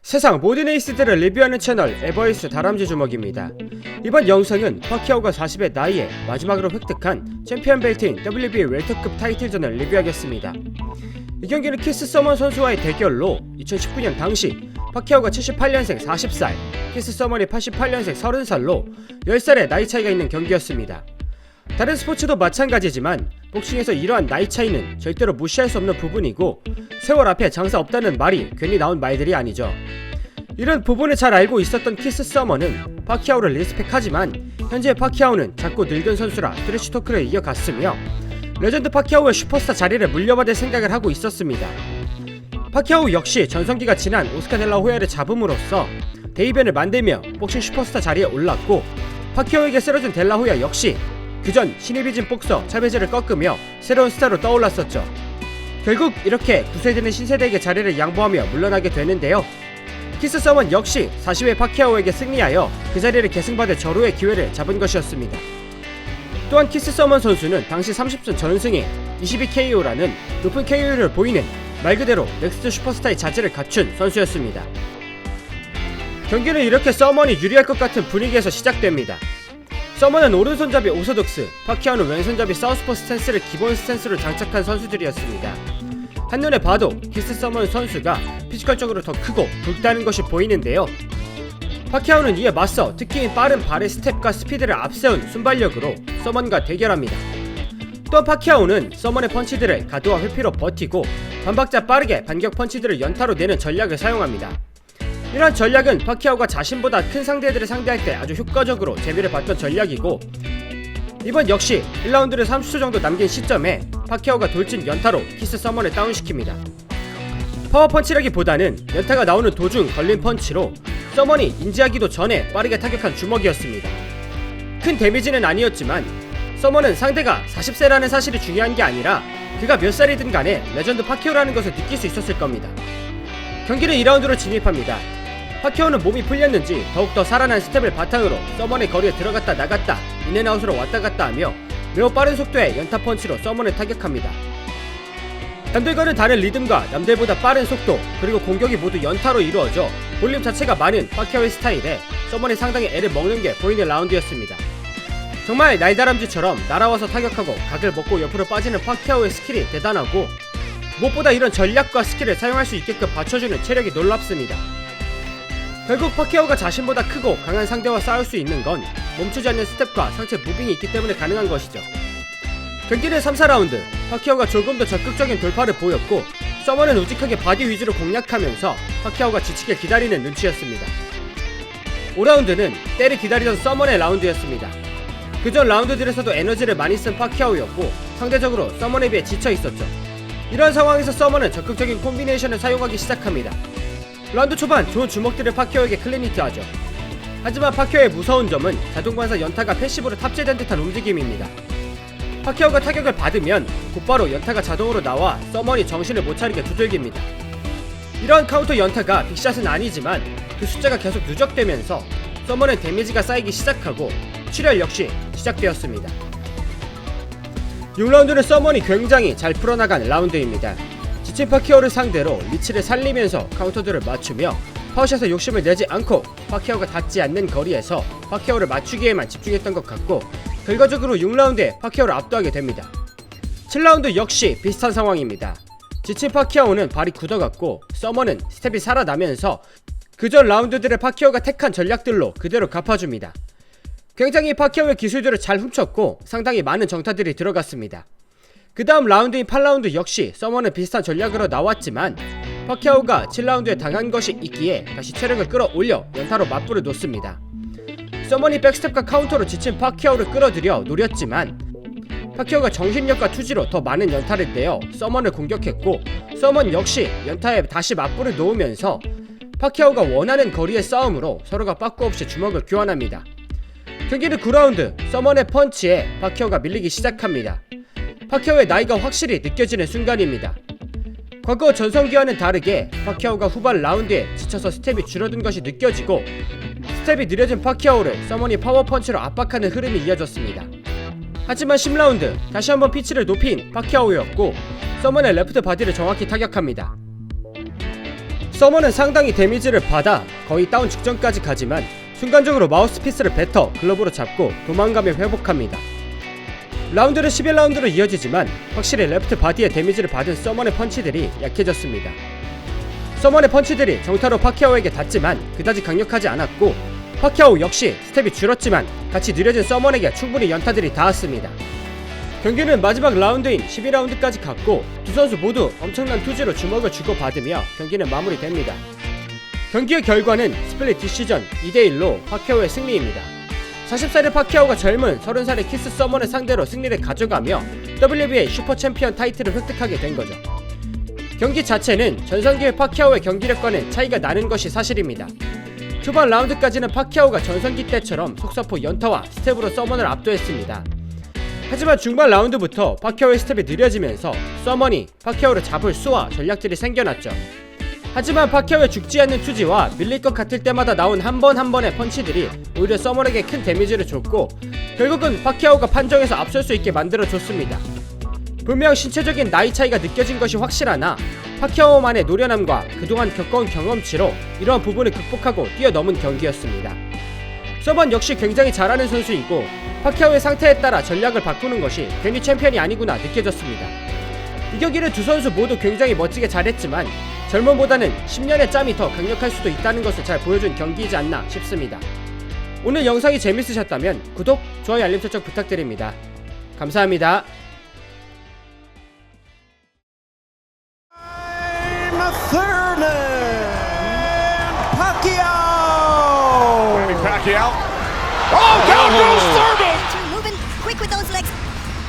세상 모든 에이스들을 리뷰하는 채널 에버에이스 다람쥐 주먹입니다. 이번 영상은 파키아오가 40의 나이에 마지막으로 획득한 챔피언 벨트인 WBA 웰터급 타이틀전을 리뷰하겠습니다. 이 경기는 키스 서먼 선수와의 대결로 2019년 당시 파키아오가 78년생 40살, 키스 서먼이 88년생 30살로 10살의 나이 차이가 있는 경기였습니다. 다른 스포츠도 마찬가지지만 복싱에서 이러한 나이 차이는 절대로 무시할 수 없는 부분이고 세월 앞에 장사 없다는 말이 괜히 나온 말들이 아니죠. 이런 부분을 잘 알고 있었던 키스 서먼은 파키아오를 리스펙하지만 현재 파키아오는 작고 늙은 선수라 트래시 토크를 이어갔으며 레전드 파키아오의 슈퍼스타 자리를 물려받을 생각을 하고 있었습니다. 파키아오 역시 전성기가 지난 오스카 델라 호야를 잡음으로써 대이변을 만들며 복싱 슈퍼스타 자리에 올랐고 파키아오에게 쓰러진 델라 호야 역시 그전 신입이 진 복서 차베즈를 꺾으며 새로운 스타로 떠올랐었죠. 결국 이렇게 구세대는 신세대에게 자리를 양보하며 물러나게 되는데요. 키스 서먼 역시 40회 파키아오에게 승리하여 그 자리를 계승받을 절호의 기회를 잡은 것이었습니다. 또한 키스 서먼 선수는 당시 30전 전승에 22KO라는 높은 KO를 보이는 말 그대로 넥스트 슈퍼스타의 자질을 갖춘 선수였습니다. 경기는 이렇게 서먼이 유리할 것 같은 분위기에서 시작됩니다. 서먼은 오른손잡이 오소독스, 파키아오는 왼손잡이 사우스포 스탠스를 기본 스탠스로 장착한 선수들이었습니다. 한눈에 봐도 키스 서먼 선수가 피지컬적으로 더 크고 굵다는 것이 보이는데요. 파키아오는 이에 맞서 특기인 빠른 발의 스텝과 스피드를 앞세운 순발력으로 서먼과 대결합니다. 또한 파키아오는 서먼의 펀치들을 가드와 회피로 버티고 반박자 빠르게 반격 펀치들을 연타로 내는 전략을 사용합니다. 이러한 전략은 파키아오가 자신보다 큰 상대들을 상대할 때 아주 효과적으로 재미를 봤던 전략이고 이번 역시 1라운드를 30초 정도 남긴 시점에 파키아오가 돌진 연타로 키스 서먼을 다운시킵니다. 파워펀치라기보다는 연타가 나오는 도중 걸린 펀치로 서먼이 인지하기도 전에 빠르게 타격한 주먹이었습니다. 큰 데미지는 아니었지만 서먼은 상대가 40세라는 사실이 중요한 게 아니라 그가 몇 살이든 간에 레전드 파키아오라는 것을 느낄 수 있었을 겁니다. 경기는 2라운드로 진입합니다. 파키아오는 몸이 풀렸는지 더욱더 살아난 스텝을 바탕으로 서먼의 거리에 들어갔다 나갔다 인앤아웃으로 왔다갔다 하며 매우 빠른 속도의 연타 펀치로 서먼을 타격합니다. 남들과는 다른 리듬과 남들보다 빠른 속도 그리고 공격이 모두 연타로 이루어져 볼륨 자체가 많은 파키아오의 스타일에 서먼이 상당히 애를 먹는 게 보이는 라운드였습니다. 정말 날다람쥐처럼 날아와서 타격하고 각을 먹고 옆으로 빠지는 파키아오의 스킬이 대단하고 무엇보다 이런 전략과 스킬을 사용할 수 있게끔 받쳐주는 체력이 놀랍습니다. 결국 파키아오가 자신보다 크고 강한 상대와 싸울 수 있는 건 멈추지 않는 스텝과 상체 무빙이 있기 때문에 가능한 것이죠. 경기는 3, 4라운드 파키아오가 조금 더 적극적인 돌파를 보였고 서먼은 우직하게 바디 위주로 공략하면서 파키아오가 지치게 기다리는 눈치였습니다. 5라운드는 때를 기다리던 서먼의 라운드였습니다. 그전 라운드들에서도 에너지를 많이 쓴 파키아오였고 상대적으로 서먼에 비해 지쳐 있었죠. 이런 상황에서 서먼은 적극적인 콤비네이션을 사용하기 시작합니다. 라운드 초반 좋은 주먹들을 파키아오에게 클린히트하죠. 하지만 파키아오의 무서운 점은 자동반사 연타가 패시브로 탑재된 듯한 움직임입니다. 파키아오가 타격을 받으면 곧바로 연타가 자동으로 나와 서먼이 정신을 못 차리게 두들깁니다. 이러한 카운터 연타가 빅샷은 아니지만 그 숫자가 계속 누적되면서 서먼의 데미지가 쌓이기 시작하고 출혈 역시 시작되었습니다. 6라운드는 서먼이 굉장히 잘 풀어나간 라운드입니다. 지친 파키아오를 상대로 리치를 살리면서 카운터들을 맞추며 파워샷에 욕심을 내지 않고 파키아오가 닿지 않는 거리에서 파키아오를 맞추기에만 집중했던 것 같고 결과적으로 6라운드에 파키아오를 압도하게 됩니다. 7라운드 역시 비슷한 상황입니다. 지친 파키아오는 발이 굳어갔고 서먼은 스텝이 살아나면서 그전 라운드들의 파키아오가 택한 전략들로 그대로 갚아줍니다. 굉장히 파키아오의 기술들을 잘 훔쳤고 상당히 많은 정타들이 들어갔습니다. 그 다음 라운드인 8라운드 역시 서먼은 비슷한 전략으로 나왔지만 파키아오가 7라운드에 당한 것이 있기에 다시 체력을 끌어올려 연타로 맞불을 놓습니다. 서먼이 백스텝과 카운터로 지친 파키아오를 끌어들여 노렸지만 파키아오가 정신력과 투지로 더 많은 연타를 내어 서먼을 공격했고 서먼 역시 연타에 다시 맞불을 놓으면서 파키아오가 원하는 거리의 싸움으로 서로가 빠꾸 없이 주먹을 교환합니다. 경기는 9라운드 서먼의 펀치에 파키아오가 밀리기 시작합니다. 파키아오의 나이가 확실히 느껴지는 순간입니다. 과거 전성기와는 다르게 파키아오가 후반 라운드에 지쳐서 스텝이 줄어든 것이 느껴지고 스텝이 느려진 파키아오를 서먼이 파워펀치로 압박하는 흐름이 이어졌습니다. 하지만 10라운드 다시 한번 피치를 높인 파키아오였고 서먼의 레프트 바디를 정확히 타격합니다. 서머는 상당히 데미지를 받아 거의 다운 직전까지 가지만 순간적으로 마우스피스를 뱉어 글러브로 잡고 도망가며 회복합니다. 라운드는 11라운드로 이어지지만 확실히 레프트 바디에 데미지를 받은 서먼의 펀치들이 약해졌습니다. 서먼의 펀치들이 정타로 파키아오에게 닿지만 그다지 강력하지 않았고 파키아오 역시 스텝이 줄었지만 같이 느려진 서먼에게 충분히 연타들이 닿았습니다. 경기는 마지막 라운드인 12라운드까지 갔고 두 선수 모두 엄청난 투지로 주먹을 주고받으며 경기는 마무리됩니다. 경기의 결과는 스플릿 디시전 2대1로 파키아오의 승리입니다. 40살의 파키아오가 젊은 30살의 키스 서먼을 상대로 승리를 가져가며 WBA 슈퍼 챔피언 타이틀을 획득하게 된 거죠. 경기 자체는 전성기의 파키아오의 경기력과는 차이가 나는 것이 사실입니다. 초반 라운드까지는 파키아오가 전성기 때처럼 속사포 연타와 스텝으로 서먼을 압도했습니다. 하지만 중반 라운드부터 파키아오의 스텝이 느려지면서 서먼이 파키아오를 잡을 수와 전략들이 생겨났죠. 하지만 파키아오의 죽지 않는 투지와 밀릴 것 같을 때마다 나온 한 번 한 번의 펀치들이 오히려 서먼에게 큰 데미지를 줬고 결국은 파키아오가 판정에서 앞설 수 있게 만들어줬습니다. 분명 신체적인 나이 차이가 느껴진 것이 확실하나 파키아오만의 노련함과 그동안 겪어온 경험치로 이러한 부분을 극복하고 뛰어넘은 경기였습니다. 서먼 역시 굉장히 잘하는 선수이고 파키아오의 상태에 따라 전략을 바꾸는 것이 괜히 챔피언이 아니구나 느껴졌습니다. 이 경기는 두 선수 모두 굉장히 멋지게 잘했지만 젊음보다는 10년의 짬이 더 강력할 수도 있다는 것을 잘 보여준 경기이지 않나 싶습니다. 오늘 영상이 재밌으셨다면 구독, 좋아요, 알림 설정 부탁드립니다. 감사합니다. Pacquiao. Oh, down goes Thurman! Moving quick with those legs,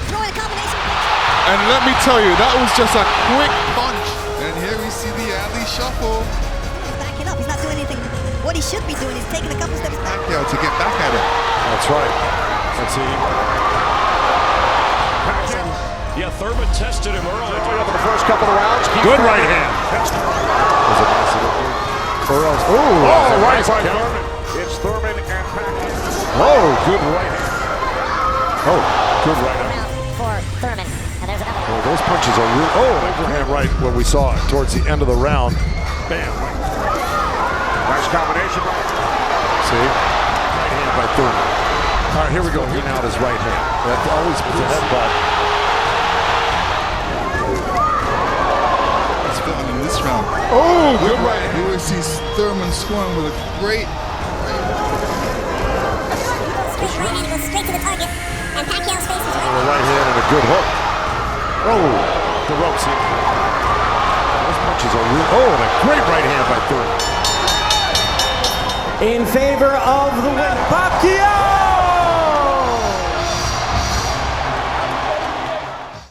throwing a combination. And let me tell you, that was just a quick punch. And here we see the alley shuffle. He's backing up. He's not doing anything. What he should be doing is taking a couple steps back. Pacquiao to get back at it. That's right. Let's see. Yeah, Thurman tested him early. For the first couple of rounds. Good right hand. Was a nice little Burrell's. Oh, right by Thurman. It's Thurman and Pacquiao. Oh, good right hand. Oh, good right hand. For Thurman. And there's another. Oh, those punches are real. Oh, overhand right where we saw it towards the end of the round. Bam. Nice combination. See? Right hand by Thurman. All right, here we go. He now his right hand. That always puts a headbutt. He's feeling in this round. Oh, good right hand. Here we see Thurman scoring with a great. Straight right hand goes straight to the target. And Pacquiao's face is A right hand and a good hook. Oh, the ropes here. Those punches are real. Oh, and a great right hand by Thurman. In favor of the win, Pacquiao!